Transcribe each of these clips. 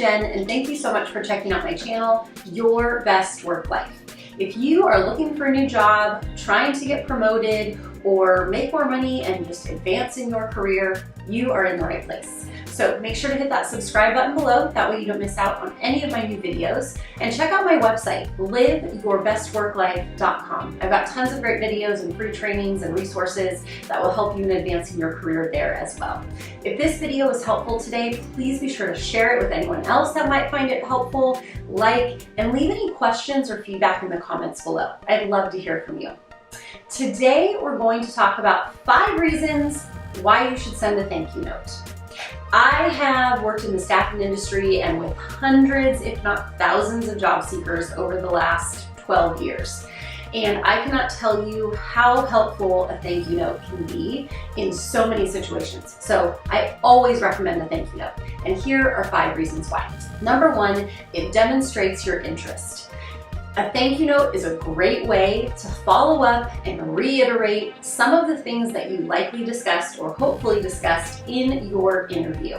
Jen, and thank you so much for checking out my channel, Your Best Work Life. If you are looking for a new job, trying to get promoted, or make more money and just advance in your career, you are in the right place. So make sure to hit that subscribe button below, that way you don't miss out on any of my new videos. And check out my website, liveyourbestworklife.com. I've got tons of great videos and free trainings and resources that will help you in advancing your career there as well. If this video was helpful today, please be sure to share it with anyone else that might find it helpful, like, and leave any questions or feedback in the comments below. I'd love to hear from you. Today, we're going to talk about 5 reasons why you should send a thank you note. I have worked in the staffing industry and with hundreds, if not thousands, of job seekers over the last 12 years. And I cannot tell you how helpful a thank you note can be in so many situations. So I always recommend a thank you note. And here are 5 reasons why. Number 1, it demonstrates your interest. A thank you note is a great way to follow up and reiterate some of the things that you likely discussed or hopefully discussed in your interview.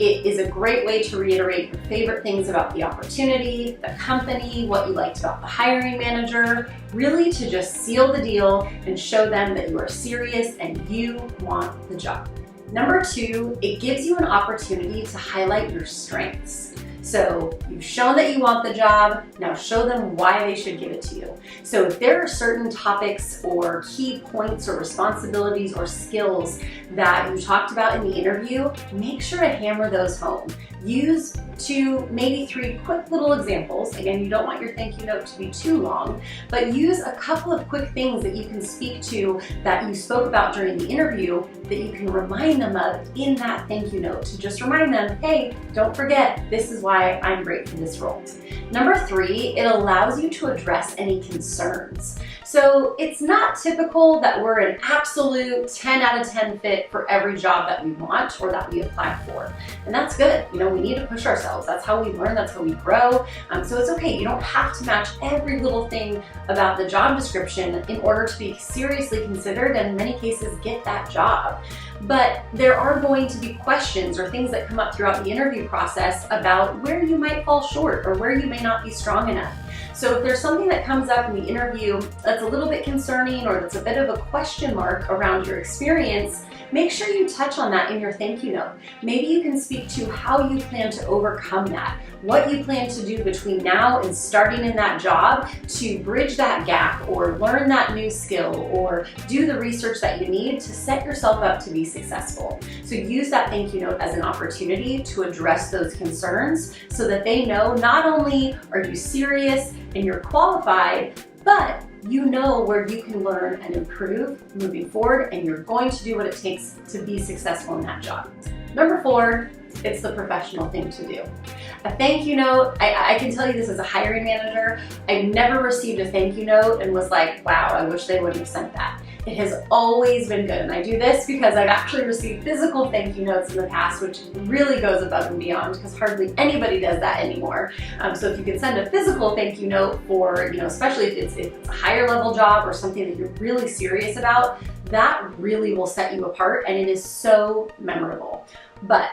It is a great way to reiterate your favorite things about the opportunity, the company, what you liked about the hiring manager, really to just seal the deal and show them that you are serious and you want the job. Number 2, it gives you an opportunity to highlight your strengths. So you've shown that you want the job, now show them why they should give it to you. So if there are certain topics or key points or responsibilities or skills that you talked about in the interview, make sure to hammer those home. Use 2, maybe 3 quick little examples. Again, you don't want your thank you note to be too long, but use a couple of quick things that you can speak to that you spoke about during the interview that you can remind them of in that thank you note to just remind them, hey, don't forget, this is why I'm great for this role. Number 3, it allows you to address any concerns. So it's not typical that we're an absolute 10 out of 10 fit for every job that we want or that we apply for. And that's good. You know, we need to push ourselves. That's how we learn, that's how we grow. So it's okay. You don't have to match every little thing about the job description in order to be seriously considered and in many cases get that job. But there are going to be questions or things that come up throughout the interview process about where you might fall short or where you may not be strong enough. So if there's something that comes up in the interview that's a little bit concerning or that's a bit of a question mark around your experience, make sure you touch on that in your thank you note. Maybe you can speak to how you plan to overcome that, what you plan to do between now and starting in that job to bridge that gap or learn that new skill or do the research that you need to set yourself up to be successful. So use that thank you note as an opportunity to address those concerns so that they know not only are you serious and you're qualified, but you know where you can learn and improve moving forward, and you're going to do what it takes to be successful in that job. Number 4, it's the professional thing to do. A thank you note, I can tell you this as a hiring manager, I've never received a thank you note and was like, wow, I wish they wouldn't have sent that. It has always been good, and I do this because I've actually received physical thank you notes in the past, which really goes above and beyond because hardly anybody does that anymore. So if you can send a physical thank you note for, you know, especially if it's a higher level job or something that you're really serious about, that really will set you apart, and it is so memorable. But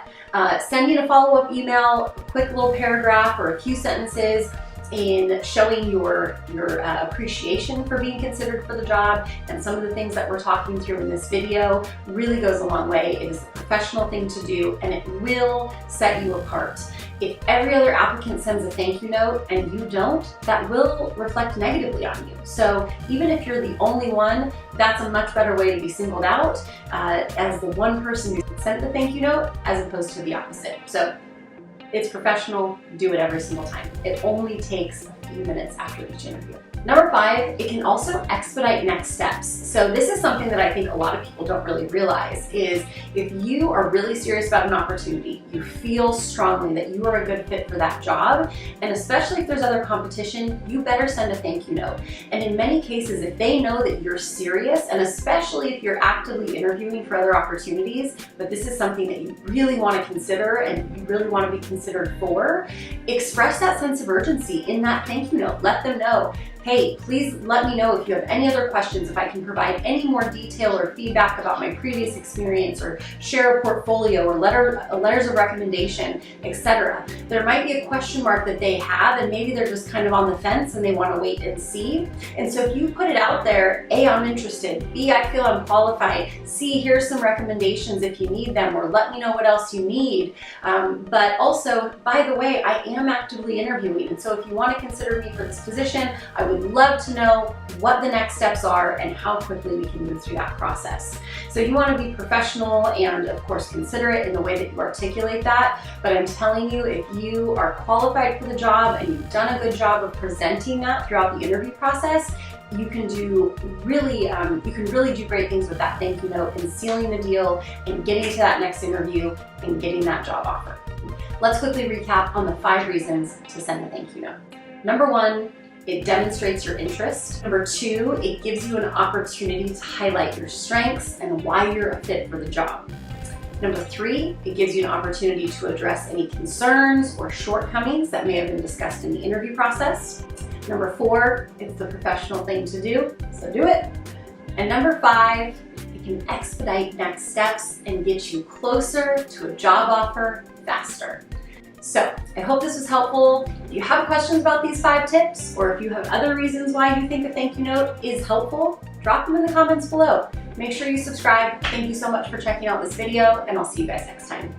sending a follow-up email, a quick little paragraph or a few sentences in showing your appreciation for being considered for the job and some of the things that we're talking through in this video really goes a long way. It is a professional thing to do, and it will set you apart. If every other applicant sends a thank you note and you don't, that will reflect negatively on you. So even if you're the only one, that's a much better way to be singled out as the one person who sent the thank you note as opposed to the opposite. So it's professional, do it every single time. It only takes a few minutes after each interview. Number 5, it can also expedite next steps. So this is something that I think a lot of people don't really realize is if you are really serious about an opportunity, you feel strongly that you are a good fit for that job, and especially if there's other competition, you better send a thank you note. And in many cases, if they know that you're serious, and especially if you're actively interviewing for other opportunities, but this is something that you really want to consider and you really want to be considered for, express that sense of urgency in that thank you note. Let them know Hey, please let me know if you have any other questions, if I can provide any more detail or feedback about my previous experience, or share a portfolio or letters of recommendation, etc. There might be a question mark that they have, and maybe they're just kind of on the fence and they want to wait and see. And so if you put it out there, A, I'm interested, B, I feel I'm qualified, C, here's some recommendations if you need them, or let me know what else you need. But also, by the way, I am actively interviewing, and so if you want to consider me for this position, I would love to know what the next steps are and how quickly we can move through that process. So you want to be professional and, of course, considerate in the way that you articulate that, but I'm telling you, if you are qualified for the job and you've done a good job of presenting that throughout the interview process, you can really do great things with that thank you note and sealing the deal and getting to that next interview and getting that job offer. Let's quickly recap on the 5 reasons to send a thank you note. Number 1, it demonstrates your interest. Number 2, it gives you an opportunity to highlight your strengths and why you're a fit for the job. Number 3, it gives you an opportunity to address any concerns or shortcomings that may have been discussed in the interview process. Number 4, it's the professional thing to do, so do it. And number 5, it can expedite next steps and get you closer to a job offer faster. So I hope this was helpful. If you have questions about these 5 tips, or if you have other reasons why you think a thank you note is helpful, drop them in the comments below. Make sure you subscribe. Thank you so much for checking out this video, and I'll see you guys next time.